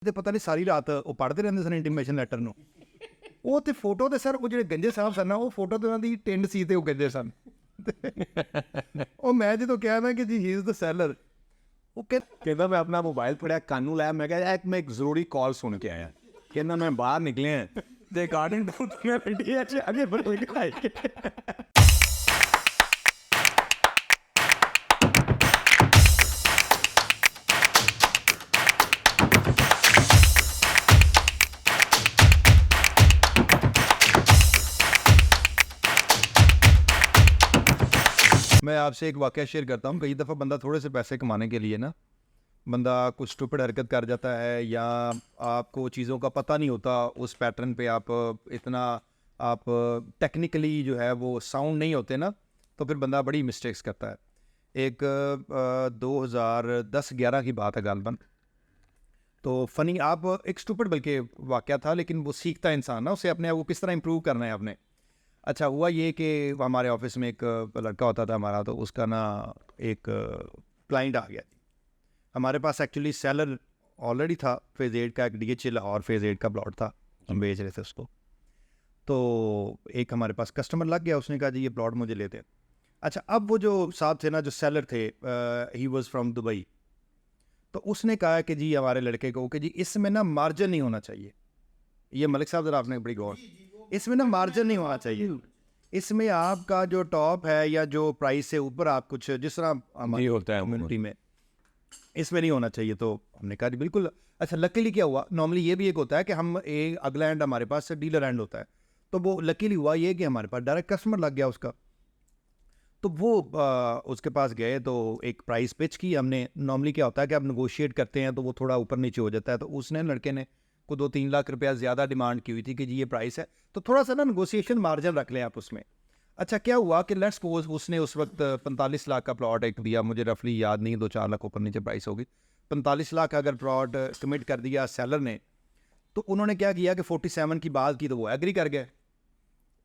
ਤੇ ਪਤਾ ਨਹੀਂ ਸਾਰੀ ਰਾਤ ਉਹ ਪੜ੍ਹਦੇ ਰਹਿੰਦੇ ਸਨ ਇੰਟੀਮੇਸ਼ਨ ਲੈਟਰ ਨੂੰ। ਉਹ ਤੇ ਫੋਟੋ ਤੇ ਸਰ ਉਹ ਜਿਹੜੇ ਗੰਜੇ ਸਾਹਿਬ ਸਨ ਨਾ, ਉਹ ਫੋਟੋ ਤੇ ਉਹਨਾਂ ਦੀ ਟਿੰਡ ਸੀ ਤੇ ਉਹ ਗੰਜੇ ਸਨ। ਉਹ ਮੈਂ ਜਦੋਂ ਕਿਹਾ ਨਾ ਕਿ ਜੀ ਹੀ ਇਜ਼ ਦ ਸੈਲਰ, ਉਹ ਕਹਿੰਦਾ ਮੈਂ ਆਪਣਾ ਮੋਬਾਈਲ ਫੜਿਆ, ਕੰਨ ਨੂੰ ਲਾਇਆ, ਮੈਂ ਕਿਹਾ ਮੈਂ ਇੱਕ ਜ਼ਰੂਰੀ ਕਾਲ ਸੁਣ ਕੇ ਆਇਆ। ਕਹਿੰਦਾ ਮੈਂ ਬਾਹਰ ਨਿਕਲਿਆ ਤੇ ਗਾਰਡਨ ਤੋਂ ਮੈਂ ਇੰਡੀਆ 'ਚ ਅੱਗੇ ਬੜੇ ਗਾਇ। मैं आपसे एक वाक़या शेयर करता हूँ। कई दफ़ा बंदा थोड़े से पैसे कमाने के लिए ना, बंदा कुछ स्टूपिड हरकत कर जाता है, या आपको चीज़ों का पता नहीं होता, उस पैटर्न पे आप इतना आप टेक्निकली जो है वो साउंड नहीं होते ना, तो फिर बंदा बड़ी मिस्टेक्स करता है। एक 2010-11 की बात है गालबन। तो फ़नी आप एक स्टूपिड बल्कि वाक़या था, लेकिन वो सीखता इंसान ना, उसे अपने आप को किस तरह इम्प्रूव करना है आपने। अच्छा हुआ ये कि हमारे ऑफिस में एक लड़का होता था हमारा, तो उसका ना एक क्लाइंट आ गया। हमारे पास एक्चुअली सेलर ऑलरेडी था, फेज़ 8 का एक DHL और फेज़ 8 का प्लॉट था, हम बेच रहे थे उसको। तो एक हमारे पास कस्टमर लग गया, उसने कहा जी ये प्लॉट मुझे लेते हैं। अच्छा, अब वो जो साहब थे ना, जो सेलर थे, ही वाज फ्रॉम दुबई। तो उसने कहा कि जी हमारे लड़के को कि जी इसमें ना मार्जिन नहीं होना चाहिए। ये मलिक साहब ज़रा आपने बड़ी गौर, इसमें ना मार्जिन नहीं होना चाहिए। इसमें आपका जो टॉप है या जो प्राइस से ऊपर आप कुछ जिस तरह हमारी होता है कम्युनिटी में, इसमें नहीं होना चाहिए। तो हमने कहा जी बिल्कुल। अच्छा, लकीली क्या हुआ, नॉर्मली ये भी एक होता है कि हम एक अगला एंड हमारे पास डीलर एंड होता है, तो वो लकीली हुआ ये कि हमारे पास डायरेक्ट कस्टमर लग गया उसका। तो वो उसके पास गए तो एक प्राइस पिच की हमने। नॉर्मली क्या होता है कि आप नेगोशिएट करते हैं तो वो थोड़ा ऊपर नीचे हो जाता है। तो उसने लड़के ने को 2-3 लाख रुपया ज़्यादा डिमांड की हुई थी कि जी ये प्राइस है, तो थोड़ा सा ना नेगोशिएशन मार्जिन रख लें आप उसमें। अच्छा, क्या हुआ कि लेट्स सपोज उसने उस वक्त 45 लाख का प्लॉट एक दिया, मुझे रफली याद नहीं, 2-4 लाख ऊपर नीचे प्राइस होगी। 45 लाख अगर प्लॉट कमिट कर दिया सेलर ने, तो उन्होंने क्या किया कि 47 की बात की, तो वो एग्री कर गए।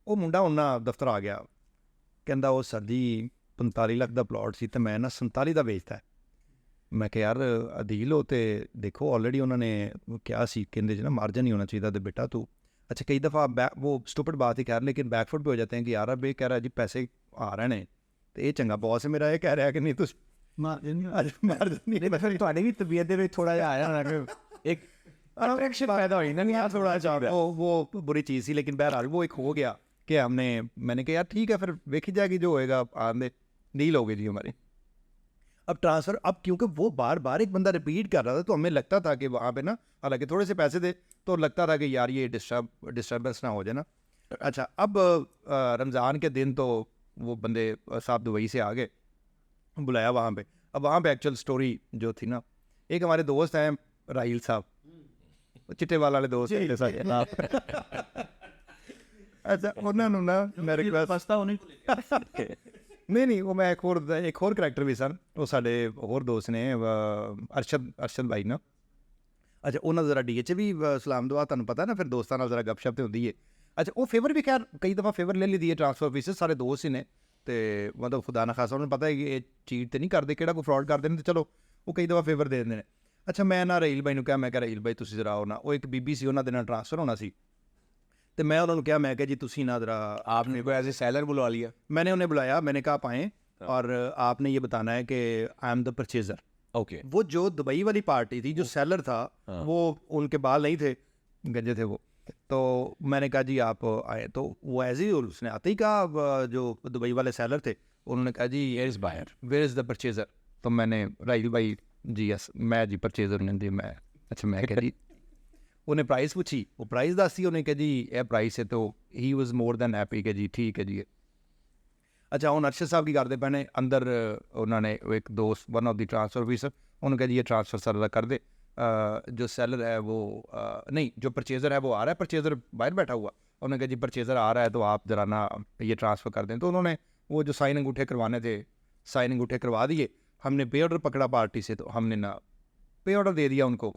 वो मुंडा उन्ना दफ्तर आ गया, कहता वो सर जी 45 लाख का प्लॉट सी, तो मैं ना 47 का बेचता है। मैं क्या यार अदील हो तो देखो ऑलरेडी उन्होंने क्या सी कहते ना मार्जिन नहीं होना चाहिए, तो बेटा तू। अच्छा, कई दफ़ा वो स्टूपिड बात ही कह रहे, लेकिन बैकफुट पे हो जाते हैं कि यार अब ये कह रहा है जी पैसे आ रहे हैं, तो ये चंगा बॉस है मेरा, ये कह रहा है कि नहीं तो मार्जिन नहीं। मतलब ਤੁਹਾਡੀ ਵੀ ਤਬੀਅਤ ਦੇ ਵਿੱਚ ਥੋੜਾ ਜਿਹਾ ਆਇਆ ਹੋਣਾ ਕਿ ਇੱਕ अट्रैक्शन पैदा हुई ना यार, थोड़ा सा वो बुरी चीज़ थी, लेकिन बहरहाल वो एक हो गया कि मैंने कहा यार ठीक है, फिर देखी जाएगी जो होएगा, आने डील हो गई जी हमारी। अब ट्रांसफ़र, अब क्योंकि वो बार बार एक बंदा रिपीट कर रहा था, तो हमें लगता था कि वहाँ पे ना, हालांकि थोड़े से पैसे थे, तो लगता था कि यार ये डिस्टर्बेंस ना हो जाए ना। अच्छा, अब रमज़ान के दिन तो वो बंदे साहब दुबई से आ गए, बुलाया वहाँ पे। अब वहाँ पे एक्चुअल स्टोरी जो थी ना, एक हमारे दोस्त हैं राहील साहब, चिट्टे वाले दोस्त हैं। अच्छा, उन्होंने ना मैं रिक्वेस्ट नहीं वो मैं एक होर करैक्टर भी सन, वो साढ़े होर दोस्त ने अरशद भाई ना। अच्छा, उन्होंने जरा DH भी सलाम दुआ, तुहानूं पता ना, फिर दोस्तां नाल जरा गपशप तो होंदी है। अच्छा, वो फेवर भी खैर कई दफ़ा फेवर ले ली है ट्रांसफर ऑफिस, सारे दोस्त ही ने, तो मतलब खुदा ना खासा उन्हें पता है कि ये चीट तो नहीं करते, किहड़ा कोई फ्रॉड करते हैं, तो चलो वो कई दफ़ा फेवर दे देंगे। अच्छा, मैं ना राहील भाई नूं कहा, मैं राहील भाई तुसीं जरा आओ ना, वो एक बीबी सी, उन्होंने नाल ट्रांसफर होना सी, तो मैं उन्होंने कहा, मैं कहा जी तुसी ना जरा, आपने को एज ए सेलर बुला लिया। मैंने उन्हें बुलाया, मैंने कहा आप आएँ और आपने ये बताना है कि I am the purchaser. Okay, वो जो दुबई वाली पार्टी थी, जो सेलर था, वो उनके बाल नहीं थे, गंजे थे वो। तो मैंने कहा जी आप आए, तो वो एज ही उसने आते ही कहा, जो दुबई वाले सेलर थे, उन्होंने कहा जी वेयर इज़ द परचेज़र। तो मैंने राहील भाई जी यस मैं जी परचेज़र ने दी मैं। अच्छा, मैं कह जी उन्हें प्राइस पूछी, वो प्राइस दस दी, उन्हें कहा जी यह प्राइस है, तो he was more than happy कि जी ठीक है जी। अच्छा, हुण अरशद साहब की करते पैने अंदर, उन्होंने एक दोस्त one of the transfer officer, उन्होंने कहा जी ये ट्रांसफर सर दा कर दे, जो सेलर है वो नहीं, जो परचेज़र है वो आ रहा है, परचेज़र बाहर बैठा हुआ। उन्होंने कहा जी परचेज़र आ रहा है, तो आप ज़रा ना ये ट्रांसफ़र कर दें। तो उन्होंने वो जो साइन अंगूठे करवाने थे, साइन अंगूठे करवा दिए। हमने पे ऑर्डर पकड़ा पार्टी से, तो हमने ना पे ऑर्डर दे दिया उनको।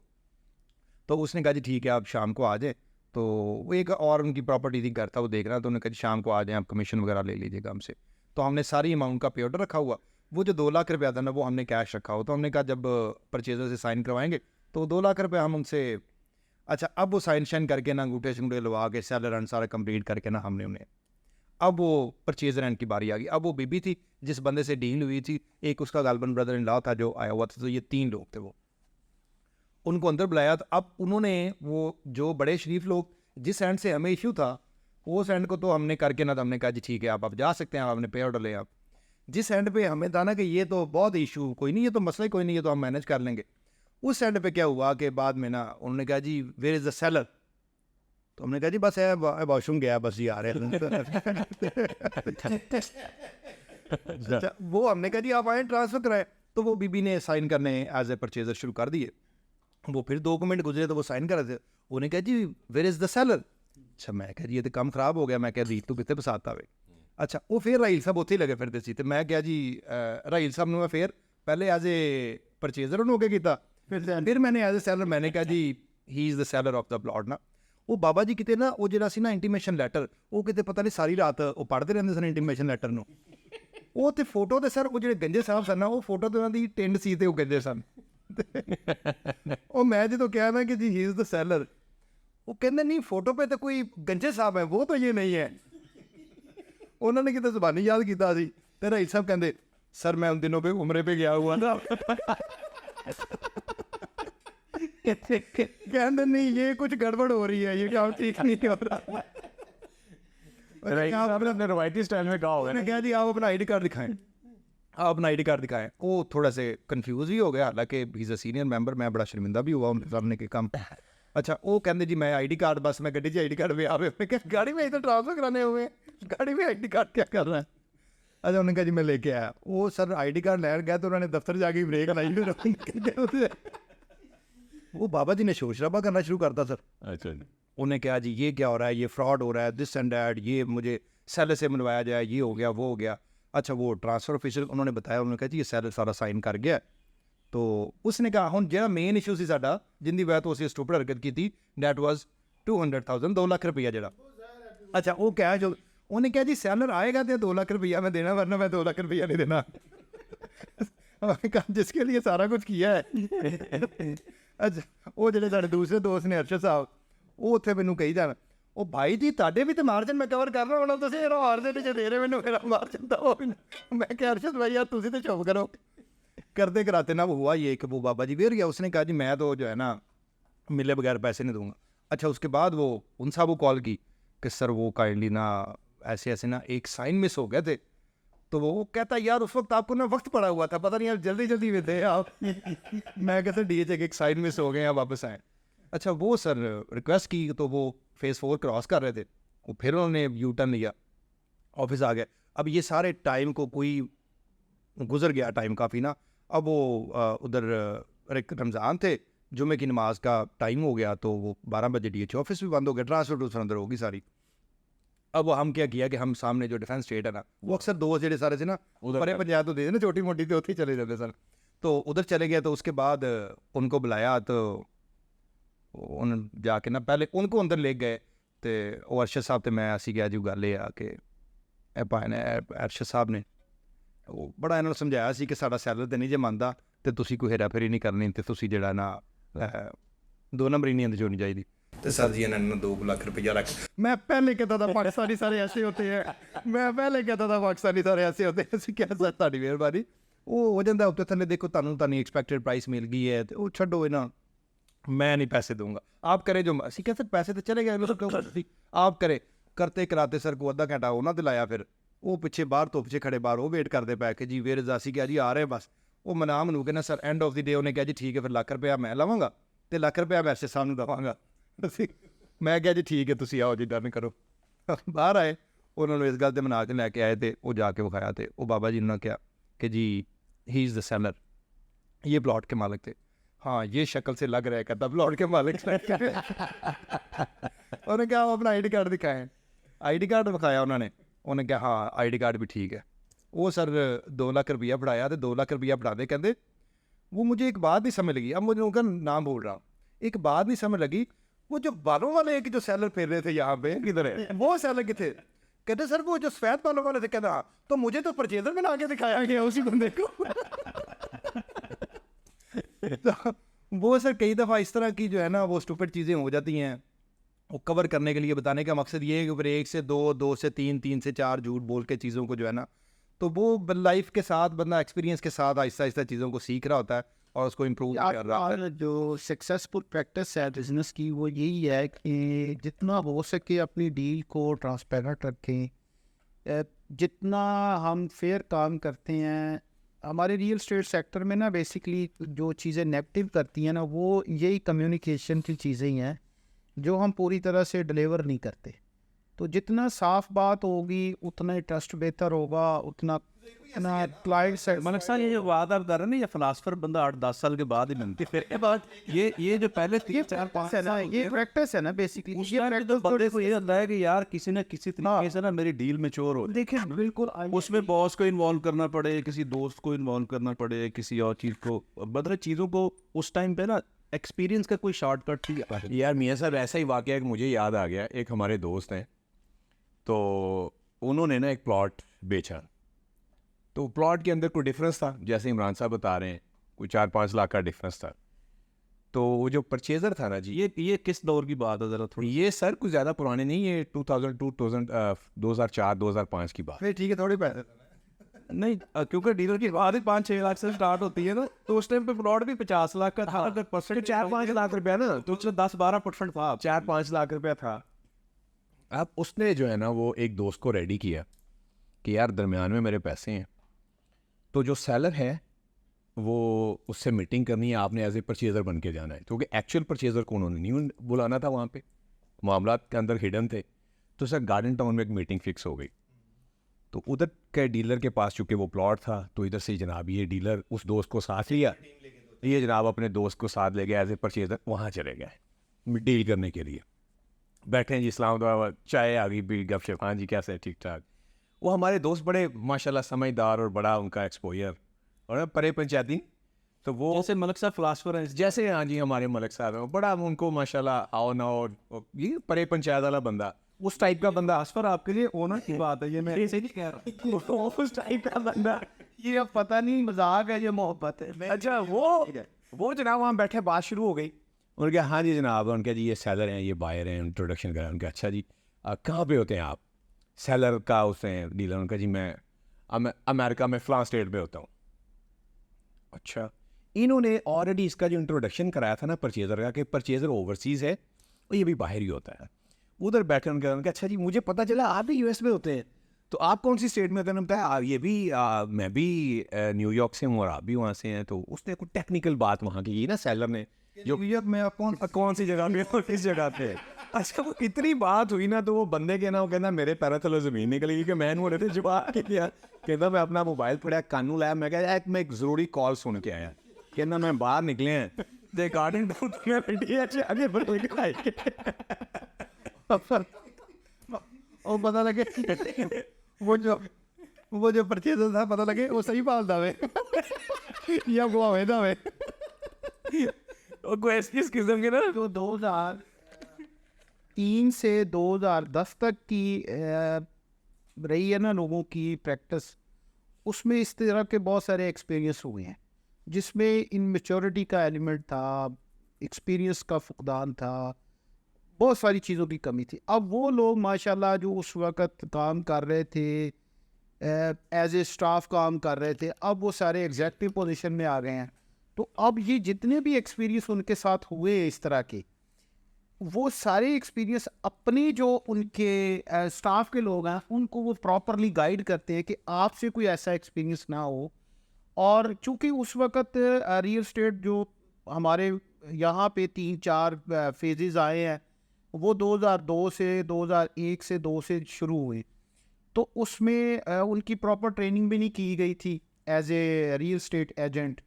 तो उसने कहा जी ठीक है, आप शाम को आ जाए। तो वो एक और उनकी प्रॉपर्टी थी, घर था, वो देख रहा, तो उन्होंने कहा जी शाम को आ जाएँ, आप कमीशन वगैरह ले लीजिएगा हमसे। तो हमने सारी अमाउंट का पे ऑर्डर रखा हुआ, वो जो 2 लाख रुपया था ना, वो हमने कैश रखा हो। तो हमने कहा जब परचेज़र से साइन करवाएंगे तो 2 लाख रुपए हम उनसे, अच्छा अब वो साइन शाइन करके ना अंगूठे शंगूठे लगा के सेलर एंड सारा कंप्लीट करके ना हमने उन्हें, अब वो परचेजर एंड की बारी आ गई। अब वो बीबी थी जिस बंदे से डील हुई थी, एक उसका गालबन ब्रदर इन लॉ था जो आया हुआ था, तो ये 3 लोग थे। वो उनको अंदर बुलाया, तो अब उन्होंने वो जो बड़े शरीफ लोग जिस एंड से हमें इशू था उस एंड को तो हमने करके ना, तो हमने कहा जी ठीक है आप जा सकते हैं, आप अपने पे ऑर्डर ले। आप जिस एंड पे हमें था ना कि ये तो बहुत इशू कोई नहीं, ये तो मसला ही कोई नहीं, ये तो हम मैनेज कर लेंगे, उस एंड पे क्या हुआ कि बाद में ना उन्होंने कहा जी वेयर इज़ द सेलर, तो हमने कहा जी बस है वॉशरूम गया बस ये आ रहे हैं। अच्छा, वो हमने कहा जी आप आए ट्रांसफ़र कराएं, तो वो बीबी ने साइन करने एज ए परचेजर शुरू कर दिए। वो फिर 2 मिनट गुजरे तो वो साइन कर रहे थे, उन्हें कहा जी वेयर इज़ द सेलर। अच्छा मैं कहा जी ये तो काम खराब हो गया, मैं कहा रीत तो कितने पसंद आवे। अच्छा वो फिर राहील साहब उत्थे ही लगे फिरते सी, तो मैं कहा जी राहील साहब ने मैं फिर पहले एज ए परचेजर उन्होंने होके किया, फिर मैंने एज ए सेलर मैंने कहा जी he is the seller of the plot ना। ਉਹ ਬਾਬਾ ਜੀ ਕਿਤੇ ਨਾ ਉਹ ਜਿਹੜਾ ਸੀ ਨਾ ਇੰਟੀਮੇਸ਼ਨ ਲੈਟਰ, ਉਹ ਕਿਤੇ ਪਤਾ ਨਹੀਂ ਸਾਰੀ ਰਾਤ ਉਹ ਪੜ੍ਹਦੇ ਰਹਿੰਦੇ ਸਨ ਇੰਟੀਮੇਸ਼ਨ ਲੈਟਰ ਨੂੰ। ਉਹ ਤੇ ਫੋਟੋ ਤੇ ਸਰ ਉਹ ਜਿਹੜੇ ਗੰਜੇ ਸਾਹਿਬ ਸਨ ਨਾ, ਉਹ ਫੋਟੋ ਤੇ ਉਹਨਾਂ ਦੀ ਟਿੰਡ ਸੀ ਤੇ ਉਹ ਗੰਜੇ ਸਨ। ਉਹ ਮੈਂ ਜਦੋਂ ਕਿਹਾ ਨਾ ਕਿ ਜੀ ਹੀ ਇਜ਼ ਦ ਸੈਲਰ, ਉਹ ਕਹਿੰਦੇ ਨਹੀਂ ਫੋਟੋ पे तो कोई गंजे साहब है, वो तो ये नहीं है। ਉਹਨਾਂ ਨੇ ਕਿਤੇ ਜ਼ੁਬਾਨੀ ਯਾਦ ਕੀਤਾ ਸੀ, ਤੇ ਰਾਈ ਸਾਹਿਬ ਕਹਿੰਦੇ सर मैं उन दिनों पे उम्रे पे गया हुआ था। कहते नहीं ये कुछ गड़बड़ हो रही है, ये काम ठीक नहीं हो रहा। आपने अपने रवायती स्टाइल में कहा होगा मैंने कहा जी आप अपना आईडी कार्ड दिखाएं, आप अपना आईडी कार्ड दिखाएं। वो थोड़ा से कंफ्यूज ही हो गया, हालांकि he is a senior member, मैं बड़ा शर्मिंदा भी हुआ उनके सामने के काम। अच्छा वो कहते जी मैं आईडी कार्ड, बस मैं गड्डी आई डी कार्ड भी आवे, गाड़ी में इधर ट्रांसफर कराने हुए, गाड़ी में आईडी कार्ड क्या कर रहा है। अच्छा उन्होंने कहा जी मैं लेके आया। वो सर आईडी कार्ड लैन गया तो उन्होंने दफ्तर जाके ब्रेक लाई, फिर वो बाबा जी ने शोर शराबा करना शुरू करता सर। अच्छा उन्हें कहा जी ये क्या हो रहा है, ये फ्रॉड हो रहा है, दिस एंड डैट, ये मुझे सेलर से मिलवाया जाए, ये हो गया वो हो गया। अच्छा वो ट्रांसफ़र ऑफिसर उन्होंने बताया, उन्होंने कहा जी ये सेलर सारा साइन कर गया। तो उसने कहा हुण जो मेन इशू से साडा जिंदी वजह तो असीं स्टूपिड हरकत की थी, डैट वाज 200,000 2 लाख रुपया जड़ा। अच्छा वो क्या जो उन्हें कहा जी सैलर आएगा तो 2 लाख रुपया मैं देना, वरना मैं 2 लाख रुपया नहीं देना। कहा जिसके लिए सारा कुछ किया है। अच्छा वो जो साढ़े दूसरे दोस्त ने अरशद साहब, वो उत्थे मैनू कही जान ਉਹ ਭਾਈ ਜੀ ਤੁਹਾਡੇ ਵੀ ਤੇ ਮਾਰਜਨ ਮੈਂ ਕਵਰ ਕਰ ਰਿਹਾ, ਹੁਣ ਤੁਸੀਂ ਇਹਦਾ ਹਾਰ ਦੇ ਵਿੱਚ ਦੇ ਰਹੇ ਮੈਨੂੰ, ਮੇਰਾ ਮਾਰਜਨ ਤਾਂ ਉਹ मैं क्या अरशद भाई यार तुसी तो चुप करो। करते कराते ना वो हुआ ये कि वो बाबा जी वेर गया, उसने कहा जी मैं तो जो है ना मिले बगैर पैसे नहीं दूंगा। अच्छा उसके बाद वो उन साहब को कॉल की कि सर वो काइंडली ना ऐसे ऐसे ना एक साइन मिस हो गए थे। तो वो कहता यार उस वक्त आपको ना वक्त पड़ा हुआ था, पता नहीं यार जल्दी जल्दी में थे आप। मैं कहता DH एक साइन मिस हो गए आप वापस आए। अच्छा वो सर रिक्वेस्ट की तो वो फेज़ 4 क्रॉस कर रहे थे, वो फिर उन्होंने यू टर्न लिया, ऑफिस आ गए। अब ये सारे टाइम को कोई गुजर गया टाइम काफ़ी ना। अब वो उधर रमज़ान थे, जुमे की नमाज का टाइम हो गया, तो वो 12 बजे DH ऑफिस भी बंद हो गया, ट्रांसफर टूसफर अंदर होगी सारी। अब वो हम क्या किया कि हम सामने जो डिफेंस स्टेट है ना, वो अक्सर दोस्त जेडे सारे से ना परे पंजाब तो दे ना छोटी मोटी, तो उत्थे ही चले जाते सर। तो उधर चले गए, तो उसके बाद उनको बुलाया, तो उन जाके ना पहले उनको अंदर ले गए, तो वो अरशद साहब तो मैं असी गया जी गल ये आ कि भाई ने अरशद साहब ने वो बड़ा इन्होंने समझाया सी कि साडा सैलर तो नहीं जे मनदा, तो तुसी कोई हेरा फेरी नहीं करनी, तो तुसी जेड़ा ना 2 नंबरी नहीं आंदी जोनी चाहिए। तो सर जी इन्होंने 2 लाख रुपया रख, मैं पहले कहता था पाकिस्तानी सारे ऐसे होते हैं, मैं पहले कहता था पाकिस्तानी सारे ऐसे होते हैं। असं क्या सर तुहाडी मेहरबानी, वो हो जाता उत्ते थल्ले देखो तुहानू एक्सपैक्टेड प्राइस मिल गई है, तो वो छड्डो इन्हां, मैं नहीं पैसे दूंगा, आप करें जो असी कहते पैसे तो चले गए, आप करे करते कराते सर को अद्धा घंटा उन्होंने दिलाया, फिर वो पिछे बाहर तो पिछे खड़े बाहर वो वेट करते पै कि जी वेर जासी क्या जी आ रहे बस। वो मना मनू के ना sir end of the day उन्हें कहा जी ठीक है फिर लाख रुपया मैं लवांगा, तो लाख रुपया मैं अरशद साहब नूं देवांगा। मैं क्या जी ठीक है तुसी आओ जी डन करो। बाहर आए, उन्होंने इस गल ते मना के लैके आए, तो वो जाके विखाया, तो वो बाबा जी ने कहा कि जी ही इज़ द सेलर, ये प्लॉट के मालिक थे। हाँ ये शक्ल से लग रहा है कहता प्लॉट के मालिक। उन्होंने कहा अपना आईडी कार्ड दिखाएं, आईडी कार्ड दिखाया उन्होंने, उन्होंने कहा हाँ आईडी कार्ड भी ठीक है। वो सर 2 लाख रुपया बढ़ाया, तो 2 लाख रुपया बढ़ाते कहते वो मुझे एक बात नहीं समझ लगी, अब मुझे उनका नाम बोल रहा हूँ, एक बात नहीं समझ लगी, वो जो बालों वाले एक जो सेलर फिर रहे थे यहाँ पे किधर है, वो सेलर कितने, कहते सर वो जो सफेद बालों वाले थे, कहते हाँ तो मुझे तो परचेजर में आके दिखाया गया उसी बंदे को। तो वो सर कई दफ़ा इस तरह की जो है ना वो स्टूपिड चीज़ें हो जाती हैं, वो कवर करने के लिए बताने का मकसद ये है कि फिर 1 से 2, 2 से 3, 3 से 4 झूठ बोल के चीज़ों को जो है ना, तो वो लाइफ के साथ बंदा एक्सपीरियंस के साथ आहिस्ता आहिस्ता चीज़ों को सीख रहा होता है और उसको इम्प्रूव कर रहा है। यार जो सक्सेसफुल प्रैक्टिस है बिजनेस की वो यही है कि जितना हो सके अपनी डील को ट्रांसपेरेंट रखें। जितना हम फेयर काम करते हैं, हमारे रियल स्टेट सेक्टर में ना बेसिकली जो चीज़ें नेगेटिव करती हैं ना वो यही कम्युनिकेशन की चीज़ें ही हैं जो हम पूरी तरह से डिलीवर नहीं करते। तो जितना साफ बात होगी उतना ही ट्रस्ट बेहतर होगा, उतना क्लाइंट से मलिक साहब ये जो बात आप कर रहे हैं ना, ये फिलासफर बंदा 8-10 साल के बाद ही बनती है। फिर ये बात ये जो पहले 3-4-5 है ना, ये प्रैक्टिस है ना बेसिकली। उस टाइम तो बंदे को ये होता है कि यार किसी न किसी तरीके से ना मेरी डील मैच्योर हो, देखिए बिल्कुल उसमें बॉस को इन्वॉल्व करना पड़े, किसी दोस्त को इन्वॉल्व करना पड़े, किसी और चीज़ को, मतलब चीज़ों को उस टाइम पे ना एक्सपीरियंस का कोई शॉर्टकट नहीं। यार मियाँ साहब ऐसा ही वाकया एक मुझे याद आ गया। एक हमारे दोस्त हैं, तो उन्होंने ना एक प्लॉट बेचा। तो प्लॉट के अंदर कोई डिफरेंस था, जैसे इमरान साहब बता रहे हैं, कोई 4-5 लाख का डिफरेंस था। तो वो जो परचेज़र था ना जी, ये किस दौर की बात है ज़रा थोड़ी? ये सर कुछ ज़्यादा पुराने नहीं, ये 2004-2005 की बात। फिर ठीक है, थोड़ी पैसे नहीं क्योंकि डीलर की बात ही 5-6 लाख से स्टार्ट होती है ना, तो उस टाइम पे प्लॉट भी 50 लाख का था। अगर परसेंट 4-5 लाख रुपया ना, तो उसमें 10-12% था। 4-5 लाख रुपया था। अब उसने जो है ना वो एक दोस्त को रेडी किया कि यार दरमियान में मेरे पैसे हैं, तो जो सेलर है वो उससे मीटिंग करनी है, आपने एज ए परचेज़र बन के जाना है, क्योंकि एक्चुअल परचेज़र को उन्होंने नहीं बुलाना था, वहाँ पे मामलात के अंदर हिडन थे। तो सर गार्डन टाउन में एक मीटिंग फिक्स हो गई। तो उधर के डीलर के पास चूँकि वो प्लॉट था, तो इधर से जनाब ये डीलर उस दोस्त को साथ लिया, ये जनाब अपने दोस्त को साथ ले गया एज ए परचेज़र, वहाँ चले गए डील करने के लिए। बैठे हैं जी, इस्लाम चाय आ गई, भी गपशप, हाँ जी कैसे है, ठीक ठाक। वो हमारे दोस्त बड़े माशाल्लाह समझदार और बड़ा उनका एक्सपोजर और परे पंचायती, तो वो जैसे मलिक साहब फिलासफर हैं, जैसे हाँ जी हमारे मलिक साहब हैं, बड़ा उनको माशाल्लाह आओ ना और ये परे पंचायत वाला बंदा, उस टाइप का बंदा। फिलासफर आपके लिए ओनर की बात है, ये मैं ऐसे नहीं कह रहा। उस टाइप का बंदा, ये अब पता नहीं मजाक है ये मोहब्बत है। अच्छा वो जनाब वहाँ बैठे, बात शुरू हो गई। उन्होंने कहा हाँ जी जनाब, उनका जी ये सेलर हैं, ये बायर हैं, इंट्रोडक्शन करा। उनका अच्छा जी कहाँ पे होते हैं आप? सेलर का उसने डीलर, उनका जी मैं अमेरिका में फ़लाँ स्टेट पे होता हूँ। अच्छा, इन्होंने ऑलरेडी इसका जो इंट्रोडक्शन कराया था ना परचेज़र का, कि परचेज़र ओवरसीज़ है और ये भी बाहर ही होता है। उधर बैठकर उनका अच्छा जी मुझे पता चला आप भी यूएस में होते हैं, तो आप कौन सी स्टेट में होते हैं? बताया ये भी मैं भी न्यूयॉर्क से हूँ और आप भी वहाँ से हैं। तो उसने कुछ टेक्निकल बात वहाँ की ना सेलर ने, जो में आप कौन सी जगह पे और किस जगह पे। अच्छा वो इतनी बात हुई ना, तो वो बंदे के ना वो कहना मेरे पैरों तले ज़मीन निकल गई कि मैं बोले थे जवाब किया। कहता मैं अपना मोबाइल पढ़ा, कानू लाया, मैं कहा मैं एक ज़रूरी कॉल सुन के आया। कहना मैं बाहर निकले हैं ते गार्डन आगे बढ़ और पता लगे वो जो परचेज़र था, पता लगे वो सही पाल दावे या वो हमें दावे और कोई ऐसी किस्म के ना। जो 2003 से 2010 तक की रही है ना लोगों की प्रैक्टिस, उसमें इस तरह के बहुत सारे एक्सपीरियंस हुए हैं जिसमें इनमेच्योरिटी का एलिमेंट था, एक्सपीरियंस का फुकदान था, बहुत सारी चीज़ों की कमी थी। अब वो लोग माशाल्लाह जो उस वक़्त काम कर रहे थे, एज ए स्टाफ काम कर रहे थे, अब वो सारे एग्जेक्टिव पोजीशन में आ गए हैं। तो अब ये जितने भी एक्सपीरियंस उनके साथ हुए इस तरह के, वो सारे एक्सपीरियंस अपने जो उनके स्टाफ के लोग हैं उनको वो प्रॉपरली गाइड करते हैं कि आपसे कोई ऐसा एक्सपीरियंस ना हो। और चूँकि उस वक़्त रियल स्टेट जो हमारे यहाँ पे 3-4 फेजेस आए हैं, वो 2002 से 2001 से 2 से शुरू हुए, तो उसमें उनकी प्रॉपर ट्रेनिंग भी नहीं की गई थी as a real state agent.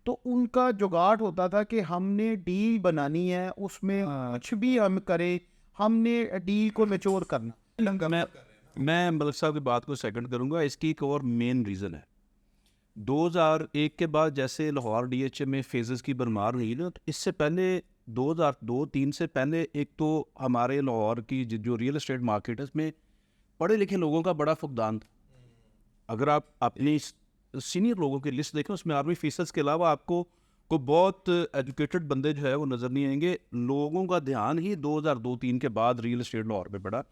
तो उनका जुगाड़ होता था कि हमने डील बनानी है, उसमें कुछ भी हम करें, हमने डील को मैच्योर करना। मैं मलिक साहब की बात को सेकंड करूंगा। इसकी एक और मेन रीज़न है, 2001 के बाद जैसे लाहौर डीएचए में फेजेस की भरमार हुई ना, तो इससे पहले 2002-3 से पहले एक तो हमारे लाहौर की जो रियल एस्टेट मार्केट है इसमें पढ़े लिखे लोगों का बड़ा फुकदान था। अगर आप अपनी सीनियर लोगों की लिस्ट देखें, उसमें आर्मी ऑफिसर्स के अलावा आपको को बहुत एजुकेटेड बंदे जो है वो नज़र नहीं आएंगे। लोगों का ध्यान ही 2002-3 के बाद रियल एस्टेट लाहौर में पड़ा।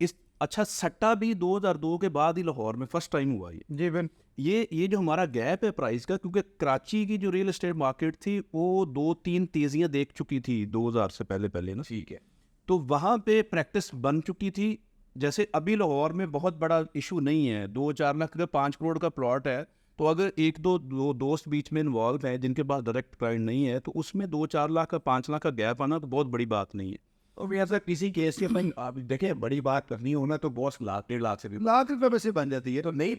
इस अच्छा सट्टा भी 2002 के बाद ही लाहौर में फर्स्ट टाइम हुआ जी बिल ये जो हमारा गैप है प्राइस का, क्योंकि कराची की जो रियल एस्टेट मार्केट थी वो 2-3 तेज़ियाँ देख चुकी थी 2000 से पहले ना, ठीक है। तो वहाँ पे प्रैक्टिस बन चुकी थी। जैसे अभी लाहौर में बहुत बड़ा इशू नहीं है, 2-4 लाख का 5 करोड़ का प्लॉट है, तो अगर एक दो दोस्त बीच में इन्वॉल्व हैं जिनके पास डायरेक्ट क्लाइंट नहीं है, तो उसमें 2-4 लाख का 5 लाख का गैप आना तो बहुत बड़ी बात नहीं है। और भैया सर किसी केस के भाई आप देखिए बड़ी बात करनी हो ना तो बॉस लाख 1.5 लाख से भी लाख रुपए से बन जाती है। तो नहीं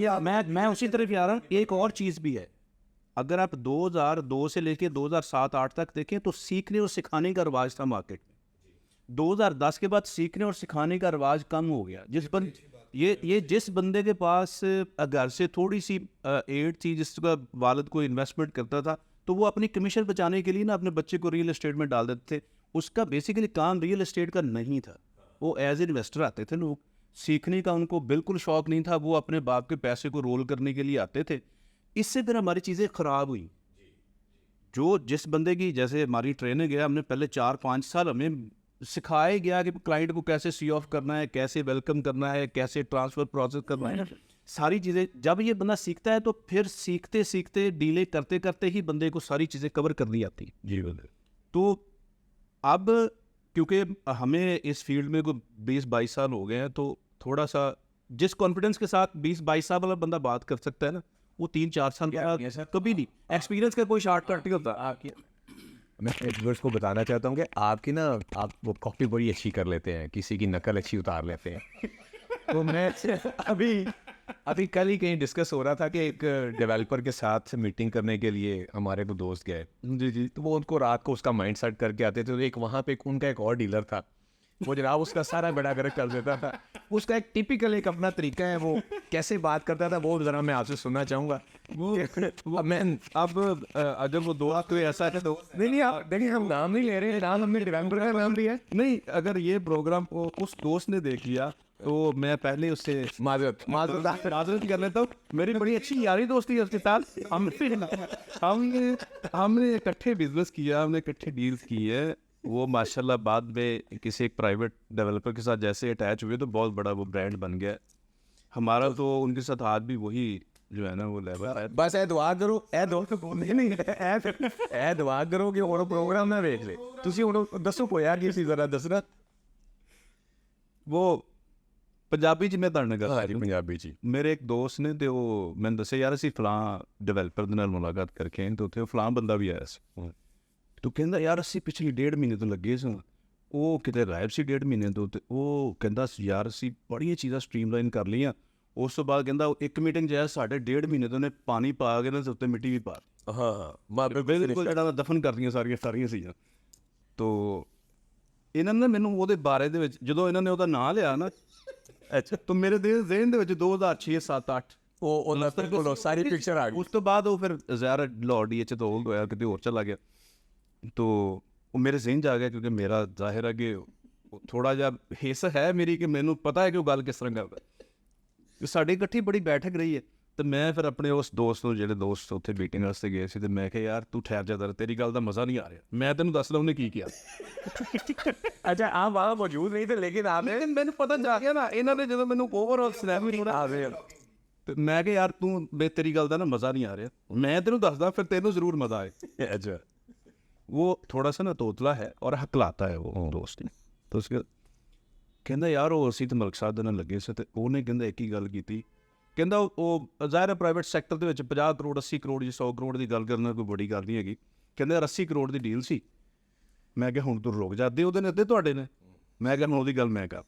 या मैं उसी तरफ आ रहा हूँ। एक और चीज़ भी है, अगर आप 2002 से लेके 2007-8 तक देखें तो सीखने और सिखाने का रिवाज था मार्केट में। 2010 के बाद सीखने और सिखाने का रिवाज कम हो गया। जिस बंदे के पास घर से थोड़ी सी एड थी, जिसका वालिद को इन्वेस्टमेंट करता था, तो वो अपनी कमीशन बचाने के लिए ना अपने बच्चे को रियल एस्टेट में डाल देते थे। उसका बेसिकली काम रियल एस्टेट का नहीं था, वो एज इन्वेस्टर आते थे लोग, सीखने का उनको बिल्कुल शौक नहीं था, वो अपने बाप के पैसे को रोल करने के लिए आते थे। इससे फिर हमारी चीज़ें ख़राब हुई। जिस बंदे की जैसे हमारी ट्रेनिंग है, हमने पहले 4-5 साल हमें सिखाया गया कि क्लाइंट को कैसे सी ऑफ करना है, कैसे वेलकम करना है, कैसे ट्रांसफ़र प्रोसेस करना है, सारी चीज़ें। जब ये बंदा सीखता है तो फिर सीखते सीखते डीले करते करते ही बंदे को सारी चीज़ें कवर करनी आती हैं। जी बिल्कुल। तो अब क्योंकि हमें इस फील्ड में कोई 20-22 साल हो गए हैं, तो थोड़ा सा जिस कॉन्फिडेंस के साथ 20-22 साल वाला बंदा बात कर सकता है ना, वो 3-4 साल का कभी नहीं। एक्सपीरियंस का कोई शॉर्टकट नहीं होता। आपकी मैं व्यूअर्स को बताना चाहता हूँ कि आपकी ना आप वो कॉपी बड़ी अच्छी कर लेते हैं, किसी की नकल अच्छी उतार लेते हैं। तो मैं अभी कल ही कहीं डिस्कस हो रहा था कि एक डेवलपर के साथ मीटिंग करने के लिए हमारे को दोस्त गए। जी, तो वो उनको रात को उसका माइंड सेट करके आते थे। तो एक वहाँ पे उनका एक और डीलर था, वो जनाब उसका सारा बड़ा गर्क कर देता था। उसका एक टिपिकल एक अपना तरीका है, वो कैसे बात करता था वो ज़रा मैं आपसे सुनना चाहूँगा। अगर वो दोस्त कोई ऐसा है तो नहीं आप देखिए, हम नाम नहीं ले रहे, नाम हमने डेवलपर का नाम लिया है। नहीं, अगर ये प्रोग्राम को उस दोस्त ने देख लिया तो मैं पहले उससे माजरत कर लेता हूँ। मेरी बड़ी अच्छी यारी दोस्ती है उसके साथ। हमने इकट्ठे बिजनेस किया, हमने इकट्ठे डील्स की है। वो माशाल्लाह बाद में किसी एक प्राइवेट डेवलपर के साथ जैसे अटैच हुए तो बहुत बड़ा वो ब्रांड बन गया। हमारा तो उनके साथ आज भी वही जो है ना वो लेवल है। बस ए दुआ करो, ए दुआ करो कि और प्रोग्राम ना देख ले। तुसी ਹੁਣ ਦੱਸੋ ਕੋਈ ਆ ਕੀ ਸੀ ਜ਼ਰਾ ਦੱਸਣਾ। वो पंजाबी च मैं तुहाडे नाल हाँ जी पंजाबी जी। मेरे एक दोस्त ने तो मैंने दस्सिया यार ਅਸੀਂ ਫਲਾਂ ਡਿਵੈਲਪਰ ਦੇ ਨਾਲ ਮੁਲਾਕਾਤ ਕਰਕੇ ਤੇ ਉੱਥੇ ਫਲਾਂ ਬੰਦਾ ਵੀ ਆਇਆ ਸੀ। तो ਕਹਿੰਦਾ ਯਾਰ ਅਸੀਂ ਪਿਛਲੇ 1.5 ਮਹੀਨੇ ਤੋਂ ਲੱਗੇ ਸਾਂ, ਉਹ ਕਿਤੇ ਗਾਇਬ ਸੀ 1.5 ਮਹੀਨੇ ਤੋਂ, ਤੇ ਉਹ ਕਹਿੰਦਾ ਯਾਰ ਅਸੀਂ ਬੜੀਆਂ ਚੀਜ਼ਾਂ ਸਟ੍ਰੀਮਲਾਈਨ ਕਰ ਲਈਆਂ। ਉਸ ਤੋਂ ਬਾਅਦ ਕਹਿੰਦਾ ਇੱਕ ਮੀਟਿੰਗ 'ਚ ਆਇਆ, ਸਾਡੇ 1.5 ਮਹੀਨੇ ਤੋਂ ਨੇ ਪਾਣੀ ਪਾ ਕੇ ਨਾ ਉੱਤੇ ਮਿੱਟੀ ਵੀ ਪਾ ਹਾਂ ਬਿਲਕੁਲ ਜਿਹੜਾ ਦਫਨ ਕਰਦੀਆਂ ਸਾਰੀਆਂ ਚੀਜ਼ਾਂ। ਤੋ ਇਹਨਾਂ ਨੇ ਮੈਨੂੰ ਉਹਦੇ ਬਾਰੇ ਦੇ ਵਿੱਚ ਜਦੋਂ ਇਹਨਾਂ ਨੇ ਉਹਦਾ ਨਾਂ ਲਿਆ ਨਾ, ਅੱਛਾ, ਤਾਂ ਮੇਰੇ ਜ਼ਿਹਨ ਦੇ ਵਿੱਚ 2006, 7, 8 ਉਹ ਉਹਨਾਂ ਕੋਲੋਂ ਸਾਰੀ ਪਿਕਚਰ ਆ ਗਈ। ਉਸ ਤੋਂ ਬਾਅਦ ਉਹ ਫਿਰ ਜ਼ਾਹਿਰ ਲਾਹੌਰ DH ਤੋਂ ਹੋਲਡ ਹੋਇਆ, ਕਿਤੇ ਹੋਰ ਚਲਾ ਗਿਆ। तो वो मेरे जहन च आ गया, क्योंकि मेरा जाहिर है कि थोड़ा जिहा हिस्स है मेरी कि मैनू पता है कि वो गल किस तरह करदा। साडी इकट्ठी बड़ी बैठक रही है, तो मैं फिर अपने उस दोस्त नूं, जेह्ड़े दोस्त उत्थे मीटिंग वास्ते गए सी, ते मैं कहा यार तू ठहर जा, तेरी गल दा मज़ा नहीं आ रहा, मैं तैनूं दसदा उन्हें की किया। अच्छा आप वहाँ मौजूद नहीं थे, लेकिन आपने मैनूं पता जा गया ना, इन्हां ने जदों मैनूं ओवरऑल स्नैप आ गए। ते मैं कहा यार तू तेरी गल दा ना मज़ा नहीं आ रहा, मैं तैनूं दसदा फिर तैनूं जरूर मज़ा आए। अच्छा वो थोड़ा सा ना तोतला है और हकलाता है वो दोस्त। तो उसके कहता यार वो असी तो मलिक साहब दे नाल लगे से, ते उन्हें कहता एक ही गल की, कहता वो ज़ाहिर है प्राइवेट सैक्टर दे विच 50 करोड़ 80 करोड़ जी 100 करोड़ की गल करना कोई बड़ी गल नहीं हैगी। कहता यार 80 करोड़ की डील सी। मैं कहा हुण तू रुक जा, अद्धे उहदे ने अद्धे तुहाडे ने। मैं कहा हुण उहदी गल मैं कर।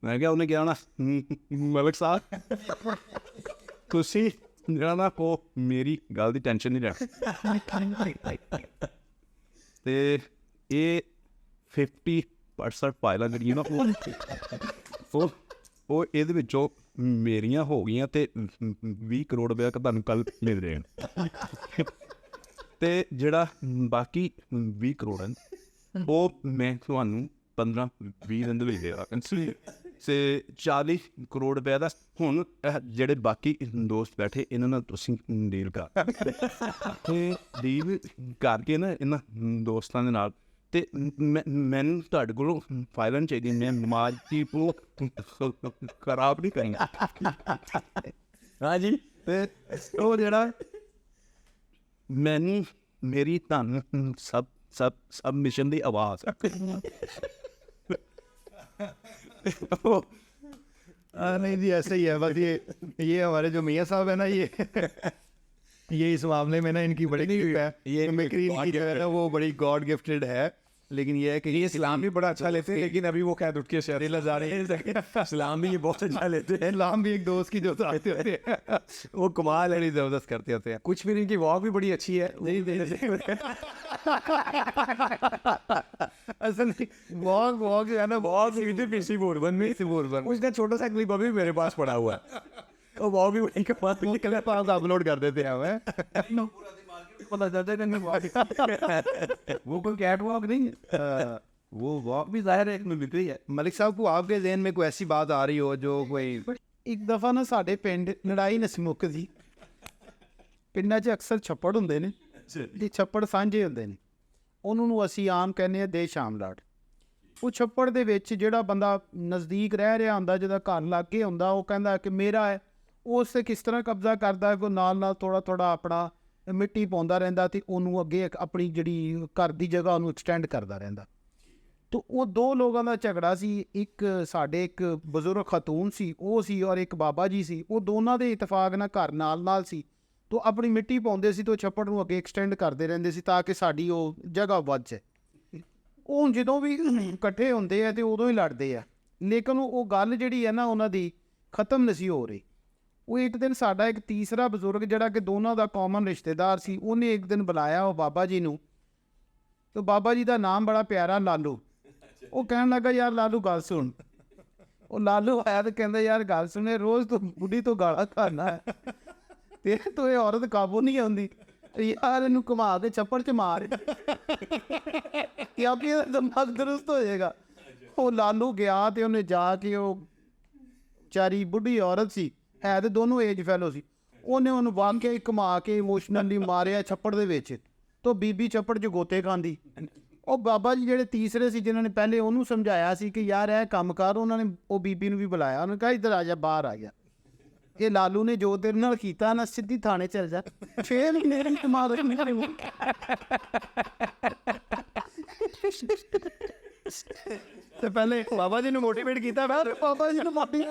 मैं कहा उन्हें क्या ना मलिक साहब तुसी ਜਿਹੜਾ ਨਾ ਕੋ ਮੇਰੀ ਗੱਲ ਦੀ ਟੈਨਸ਼ਨ ਨਹੀਂ ਲੈਣੀ, ਤੇ ਇਹ 50% ਫਾਈਲਾਂ ਜਿਹੜੀਆਂ ਨਾ ਉਹ ਇਹਦੇ ਵਿੱਚੋਂ ਮੇਰੀਆਂ ਹੋ ਗਈਆਂ, ਤੇ 20 ਕਰੋੜ ਰੁਪਇਆ ਤੁਹਾਨੂੰ ਕੱਲ ਮਿਲ ਜਾਣ, ਤੇ ਜਿਹੜਾ ਬਾਕੀ 20 ਕਰੋੜ ਹੈ ਉਹ ਮੈਂ ਤੁਹਾਨੂੰ 15-20 ਦਿਨ ਦੇ ਵਿੱਚ ਦੇ ਦਾਂਗਾ। ਤੇ 40 ਕਰੋੜ ਰੁਪਏ ਦਾ ਹੁਣ ਜਿਹੜੇ ਬਾਕੀ ਦੋਸਤ ਬੈਠੇ ਇਹਨਾਂ ਨਾਲ ਤੁਸੀਂ ਡੀਲ ਕਰ ਤੇ ਡੀਲ ਕਰਕੇ ਨਾ ਇਹਨਾਂ ਦੋਸਤਾਂ ਦੇ ਨਾਲ ਤੇ ਮੈਨੂੰ ਤੁਹਾਡੇ ਕੋਲੋਂ ਫਾਈਲਾਂ ਚਾਹੀਦੀਆਂ ਮੈਂ ਨਮਾਜ਼ ਦੀ ਖਰਾਬ ਨਹੀਂ ਕਰਾਂਗਾ हाँ जी ਤੇ ਉਹ ਜਿਹੜਾ ਮੈਨੂੰ ਮੇਰੀ ਧੰਨ ਸਬ ਮਿਸ਼ਨ ਦੀ ਆਵਾਜ਼ नहीं जी ऐसे ही है बस ये हमारे जो मियाँ साहब है ना ये इस मामले में ना इनकी बड़ी कृपा है, ये मिमिक्री इनकी जो है ना वो बड़ी गॉड गिफ्टेड है, लेकिन ये है कि ये इस्लाम भी बड़ा अच्छा लेते हैं, लेकिन अभी वो क्या उठ के शहर इस्लाम भी ये बहुत अच्छा लेते हैं। इस्लाम भी एक दोस्त की जो आते होते हैं वो कमाल है, जबरदस्त करते होते हैं। कुछ फिर इनकी वॉक भी बड़ी अच्छी है। असल वॉक जो है ना बहुत सीधे पीसी बोर्डन में उसका छोटा सा क्लिप अभी मेरे पास पड़ा हुआ है, तो वो भी वही के पास निकले पास अपलोड कर देते हैं हमें। पता चलता है वो कोई कैट वॉक नहीं है, वो वॉक भी जाहिर है एक मिमिक्री है। मलिक साहब को आपके जहन में कोई ऐसी बात आ रही हो जो कोई ਇੱਕ ਦਫਾ ਨਾ ਸਾਡੇ ਪਿੰਡ ਲੜਾਈ ਨਸ ਮੁੱਕਦੀ। ਪਿੰਡਾਂ 'ਚ ਅਕਸਰ ਛੱਪੜ ਹੁੰਦੇ ਨੇ ਤੇ ਛੱਪੜ ਸਾਂਝੇ ਹੁੰਦੇ ਨੇ, ਉਹਨਾਂ ਨੂੰ ਅਸੀਂ ਆਮ ਕਹਿੰਦੇ ਆ ਦੇ ਸ਼ਾਮ ਲਾਟ। ਉਹ ਛੱਪੜ ਦੇ ਵਿੱਚ ਜਿਹੜਾ ਬੰਦਾ ਨਜ਼ਦੀਕ ਰਹਿ ਰਿਹਾ ਹੁੰਦਾ, ਜਿਹਦਾ ਘਰ ਲਾਗੇ ਹੁੰਦਾ, ਉਹ ਕਹਿੰਦਾ ਕਿ ਮੇਰਾ ਹੈ, ਉਹ ਉਸ 'ਤੇ ਕਿਸ ਤਰ੍ਹਾਂ ਕਬਜ਼ਾ ਕਰਦਾ, ਕੋਈ ਨਾਲ ਥੋੜਾ ਆਪਣਾ ਮਿੱਟੀ ਪਾਉਂਦਾ ਰਹਿੰਦਾ ਤੇ ਉਹਨੂੰ ਅੱਗੇ ਆਪਣੀ ਜਿਹੜੀ ਘਰ ਦੀ ਜਗ੍ਹਾ ਉਹਨੂੰ ਐਕਸਟੈਂਡ ਕਰਦਾ ਰਹਿੰਦਾ। तो वो दो लोगों का झगड़ा सी, एक साढ़े एक बजुर्ग खतून सी वो सी और एक बाबा जी सी, वो दोनों के इतफाक ना घर नाल सी, तो अपनी मिट्टी पाउंदे सी तो छप्पड़ नूं अगे एक्सटेंड करते रहंदे सी ताकि साडी वो जगह वध जाए। वो हुण जदों भी इकट्ठे हुंदे आ ते उदों ही लड़दे आ, लेकिन वो गल जिहड़ी है ना उन्हां दी खत्म नहीं सी हो रही। वो एक दिन साडा एक तीसरा बजुर्ग जिहड़ा कि दोनों का कॉमन रिश्तेदार सी, उन्हें एक दिन बुलाया वो बाबा जी नूं, तो बाबा जी का नाम बड़ा प्यारा लालू। ਉਹ ਕਹਿਣ ਲੱਗਾ ਯਾਰ ਲਾਲੂ ਗੱਲ ਸੁਣ। ਉਹ ਲਾਲੂ ਆਇਆ ਤੇ ਕਹਿੰਦਾ ਯਾਰ ਗੱਲ ਸੁਣੇ, ਰੋਜ਼ ਤੂੰ ਬੁੱਢੀ ਤੋਂ ਗਾਲਾਂ ਖਾਣਾ ਹੈ ਤੇ ਤੂੰ ਇਹ ਔਰਤ ਕਾਬੂ ਨਹੀਂ ਆਉਂਦੀ ਯਾਰ, ਇਹਨੂੰ ਘੁਮਾ ਕੇ ਛੱਪੜ 'ਚ ਮਾਰ ਕਿ ਆਪੇ ਦਿਮਾਗ ਦਰੁਸਤ ਹੋ ਜਾਏਗਾ। ਉਹ ਲਾਲੂ ਗਿਆ ਤੇ ਉਹਨੇ ਜਾ ਕੇ ਉਹ ਵਿਚਾਰੀ ਬੁੱਢੀ ਔਰਤ ਸੀ, ਹੈ ਤੇ ਦੋਨੋਂ ਏਜ ਫੈਲੋ ਸੀ, ਉਹਨੇ ਉਹਨੂੰ ਬੰਨ ਕੇ ਘੁਮਾ ਕੇ ਇਮੋਸ਼ਨਲੀ ਮਾਰਿਆ ਛੱਪੜ ਦੇ ਵਿੱਚ, तो बीबी छप्पड़ 'ਚ ਗੋਤੇ ਖਾਂਦੀ। ਉਹ ਬਾਬਾ ਜੀ ਜਿਹੜੇ ਤੀਸਰੇ ਸੀ ਜਿਨ੍ਹਾਂ ਨੇ ਪਹਿਲੇ ਉਹਨੂੰ ਸਮਝਾਇਆ ਸੀ ਕਿ ਯਾਰ ਇਹ ਕੰਮ ਕਰ, ਉਹਨਾਂ ਨੇ ਉਹ ਬੀਬੀ ਨੂੰ ਵੀ ਬੁਲਾਇਆ, ਉਹਨੇ ਕਿਹਾ ਇੱਧਰ ਆ ਜਾ, ਬਾਹਰ ਆ ਗਿਆ। ਇਹ ਲਾਲੂ ਨੇ ਜੋ ਤੇਰੇ ਨਾਲ ਕੀਤਾ ਨਾ, ਸਿੱਧੀ ਥਾਣੇ ਚਲ ਜਾ, 6 ਮਹੀਨੇ ਮਾਰ ਮੇਰੇ ਮੂੰਹ। ਤੇ ਪਹਿਲੇ ਬਾਬਾ ਜੀ ਨੂੰ ਮੋਟੀਵੇਟ ਕੀਤਾ, ਫਿਰ ਬਾਬਾ ਜੀ ਨੂੰ ਮਾਫੀ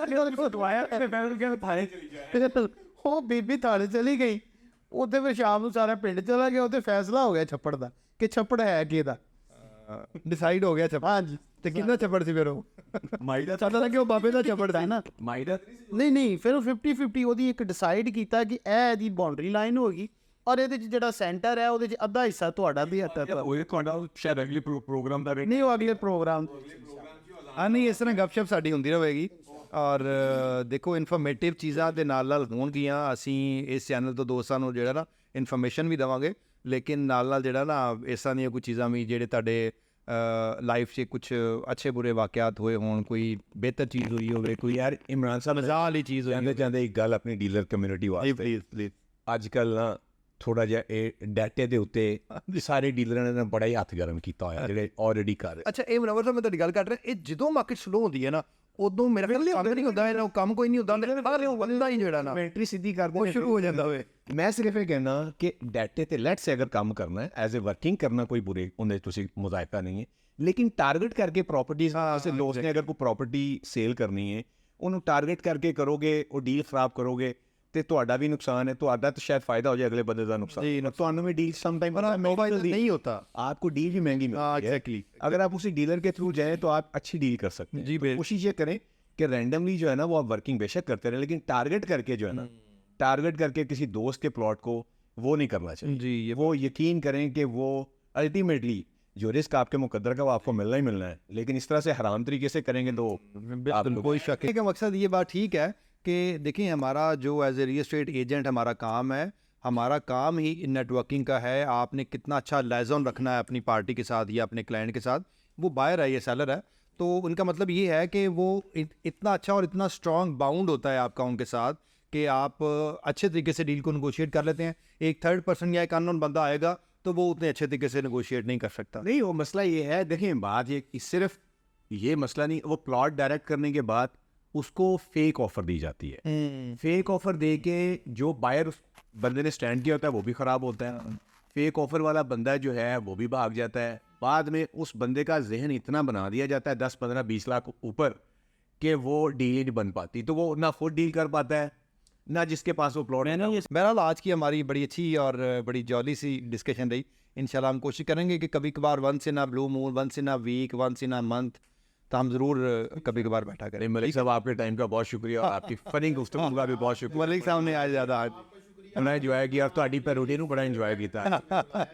ਦਵਾਇਆ ਤੇ ਫਿਰ ਥਾਣੇ ਚਲੀ ਜਾਏ। ਉਹ ਬੀਬੀ ਥਾਣੇ ਚਲੀ ਗਈ। ਉੱਥੇ ਫਿਰ ਸ਼ਾਮ ਨੂੰ ਸਾਰਾ ਪਿੰਡ ਚਲਾ ਗਿਆ, ਉੱਥੇ ਫੈਸਲਾ ਹੋ ਗਿਆ ਛੱਪੜ ਦਾ ਕਿ ਛੱਪੜ ਹੈ ਕਿਹਦਾ, ਡਿਸਾਈਡ ਹੋ ਗਿਆ ਛੱਪੜ। ਹਾਂਜੀ। ਤੇ ਕਿੰਨਾ ਛੱਪੜ ਸੀ ਫਿਰ ਉਹ? ਮਾਈ ਦਾ ਸਾਡਾ ਤਾਂ ਕਿ ਉਹ ਬਾਬੇ ਦਾ ਛੱਪੜ ਸੀ ਨਾ। ਮਾਈ ਦਾ ਨਹੀਂ ਫਿਰ ਉਹ 50-50 ਉਹਦੀ ਇੱਕ ਡਿਸਾਈਡ ਕੀਤਾ ਕਿ ਇਹ ਇਹਦੀ ਬਾਉਂਡਰੀ ਲਾਈਨ ਹੋਗੀ ਔਰ ਇਹਦੇ 'ਚ ਜਿਹੜਾ ਸੈਂਟਰ ਹੈ ਉਹਦੇ 'ਚ ਅੱਧਾ ਹਿੱਸਾ ਤੁਹਾਡਾ ਵੀ ਅੱਧਾ ਉਹ ਤੁਹਾਡਾ ਸ਼ਾਇਦ ਅਗਲੇ ਪ੍ਰੋਗਰਾਮ ਦਾ ਨਹੀਂ, ਉਹ ਅਗਲੇ ਪ੍ਰੋਗਰਾਮ। ਹਾਂ ਨਹੀਂ, ਇਸ ਤਰ੍ਹਾਂ ਗੱਪਸ਼ਪ ਸਾਡੀ ਹੁੰਦੀ ਰਹੇਗੀ। ਔਰ ਦੇਖੋ ਇਨਫੋਰਮੇਟਿਵ ਚੀਜ਼ਾਂ ਦੇ ਨਾਲ ਹੋਣਗੀਆਂ। ਅਸੀਂ ਇਸ ਚੈਨਲ ਤੋਂ ਦੋਸਤਾਂ ਨੂੰ ਜਿਹੜਾ ਨਾ ਇਨਫੋਰਮੇਸ਼ਨ ਵੀ ਦੇਵਾਂਗੇ, ਲੇਕਿਨ ਨਾਲ ਜਿਹੜਾ ਨਾ ਇਸ ਤਰ੍ਹਾਂ ਦੀਆਂ ਕੁਝ ਚੀਜ਼ਾਂ ਵੀ ਜਿਹੜੇ ਤੁਹਾਡੇ ਲਾਈਫ 'ਚ ਕੁਝ ਅੱਛੇ ਬੁਰੇ ਵਾਕਿਆਤ ਹੋਏ ਹੋਣ, ਕੋਈ ਬਿਹਤਰ ਚੀਜ਼ ਹੋਈ ਹੋਵੇ, ਕੋਈ ਯਾਰ ਇਮਰਾਨ ਸਾਹਿਬ ਮਜ਼ਾਕ ਵਾਲੀ ਚੀਜ਼ ਹੋਈ ਜਾਂਦੇ ਇੱਕ ਗੱਲ ਆਪਣੀ ਡੀਲਰ ਕਮਿਊਨਿਟੀ ਵਾਸਤੇ, ਪਲੀਜ਼। ਅੱਜ ਕੱਲ੍ਹ ਨਾ ਥੋੜ੍ਹਾ ਜਿਹਾ ਇਹ ਡਾਟੇ ਦੇ ਉੱਤੇ ਸਾਰੇ ਡੀਲਰਾਂ ਨੇ ਬੜਾ ਹੀ ਹੱਥ ਗਰਮ ਕੀਤਾ ਹੋਇਆ, ਜਿਹੜੇ ਆਲਰੇਡੀ ਕਰ ਰਹੇ। ਅੱਛਾ, ਇਹ ਮੁਨੱਵਰ ਸਾਹਿਬ ਮੈਂ ਤੁਹਾਡੀ ਗੱਲ ਕਰ ਰਿਹਾ, ਇਹ ਜਦੋਂ ਮਾਰਕੀਟ ਸਲੋ ਹੁੰਦੀ ਹੈ ਨਾ, ਉਦੋਂ ਮੇਰਾ ਖਿਆਲ ਕੰਮ ਨਹੀਂ ਹੁੰਦਾ, ਇਹਨਾਂ ਕੰਮ ਕੋਈ ਨਹੀਂ ਹੁੰਦਾ, ਬਾਹਰ ਉਹ ਬੰਦਾ ਹੀ ਜਿਹੜਾ ਨਾ ਇਨਵੈਂਟਰੀ ਸਿੱਧੀ ਕਰਦੇ ਉਹ ਸ਼ੁਰੂ ਹੋ ਜਾਂਦਾ ਹੋਵੇ। ਮੈਂ ਸਿਰਫ ਇਹ ਕਹਿਣਾ ਕਿ ਡਾਟੇ ਤੇ ਲੈਟਸ ਅਗਰ ਕੰਮ ਕਰਨਾ ਹੈ ਐਜ਼ ਏ ਵਰਕਿੰਗ ਕਰਨਾ, ਕੋਈ ਬੁਰੇ ਉਹਦੇ ਤੁਸੀਂ ਮੁਜ਼ਾਇਕਾ ਨਹੀਂ ਹੈ, ਲੇਕਿਨ ਟਾਰਗੇਟ ਕਰਕੇ ਪ੍ਰੋਪਰਟੀਜ਼, ਜੈਸੇ ਲੋਕ ਨੇ ਅਗਰ ਕੋਈ ਪ੍ਰੋਪਰਟੀ ਸੇਲ ਕਰਨੀ ਹੈ, ਉਹਨੂੰ ਟਾਰਗੇਟ ਕਰਕੇ ਕਰੋਗੇ, ਉਹ ਡੀਲ ਖਰਾਬ ਕਰੋਗੇ ਤੇ ਤੁਹਾਡਾ ਵੀ ਨੁਕਸਾਨ है, ਤੁਹਾਡਾ तो शायद फायदा हो जाए, अगले बंदे का नुकसान। ਤੁਹਾਨੂੰ में डील समटाइम नहीं होता, आपको डील भी महंगी मिलती है। एग्जैक्टली। अगर आप उसी डीलर के थ्रू जाएं तो आप अच्छी डील कर सकते हैं। जी, तो कोशिश ये करें कि रैंडमली जो है ना वो आप वर्किंग बेशक करते रहे, लेकिन टारगेट करके जो है ना, टारगेट करके किसी दोस्त के प्लॉट को वो नहीं करना चाहिए जी। वो यकीन करें कि वो अल्टीमेटली जो रिस्क आपके मुकद्दर का वो आपको मिलना ही मिलना है, लेकिन इस तरह से हराम तरीके से करेंगे तो कोई शक नहीं। का मकसद ये बात ठीक है कि देखिए, हमारा जो as a real estate agent हमारा काम है, हमारा काम ही नेटवर्किंग का है। आपने कितना अच्छा लाइजन रखना है अपनी पार्टी के साथ या अपने क्लाइंट के साथ। वो बायर है, ये सेलर है, तो उनका मतलब ये है कि वो इतना अच्छा और इतना स्ट्रॉन्ग बाउंड होता है आपका उनके साथ कि आप अच्छे तरीके से डील को नेगोशिएट कर लेते हैं। एक थर्ड पर्सन या एक अननोन बंदा आएगा तो वो उतने अच्छे तरीके से नेगोशिएट नहीं कर सकता। नहीं, वो मसला ये है, देखें बात ये सिर्फ ये मसला नहीं, वो प्लॉट डायरेक्ट करने के बाद उसको फेक ऑफर दी जाती है। फेक ऑफर दे के जो बायर उस बंदे ने स्टैंड किया होता है वो भी ख़राब होता है। फेक ऑफर वाला बंदा जो है वो भी भाग जाता है। बाद में उस बंदे का जहन इतना बना दिया जाता है 10, 15, 20 लाख ऊपर कि वो डील ही नहीं बन पाती। तो वो ना खुद डील कर पाता है ना जिसके पास वो प्लॉट है। बहरहाल आज की हमारी बड़ी अच्छी और बड़ी जॉली सी डिस्कशन रही। इंशाल्लाह हम कोशिश करेंगे कि कभी कभार once in a blue moon, once in a week, once in a month, तो हम ज़रूर कभी कभार बैठा करें। मलिक साहब, आपके टाइम का बहुत शुक्रिया और आपकी फनी गुफ्तगू का भी बहुत शुक्रिया। मलिक साहब ने आज ज़्यादा बड़ा इंजॉय किया, ਤੁਹਾਡੀ ਪੈਰੋਡੀ ਨੂੰ ਬੜਾ ਇੰਜॉय ਕੀਤਾ।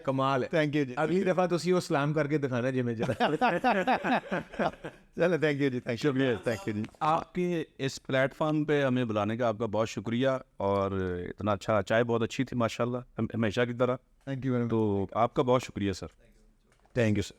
कमाल है। थैंक यू जी। अगली दफ़ा ਤੁਸੀਂ ਉਹ सलाम करके दिखाना जिमें जरा। चलो थैंक यू जी, थैंक यू जी। आपके इस प्लेटफॉर्म पे हमें बुलाने का आपका बहुत शुक्रिया, और इतना अच्छा चाय बहुत अच्छी थी माशाल्लाह हमेशा की तरह। Thank you very much. तो आपका बहुत शुक्रिया सर। Thank you sir.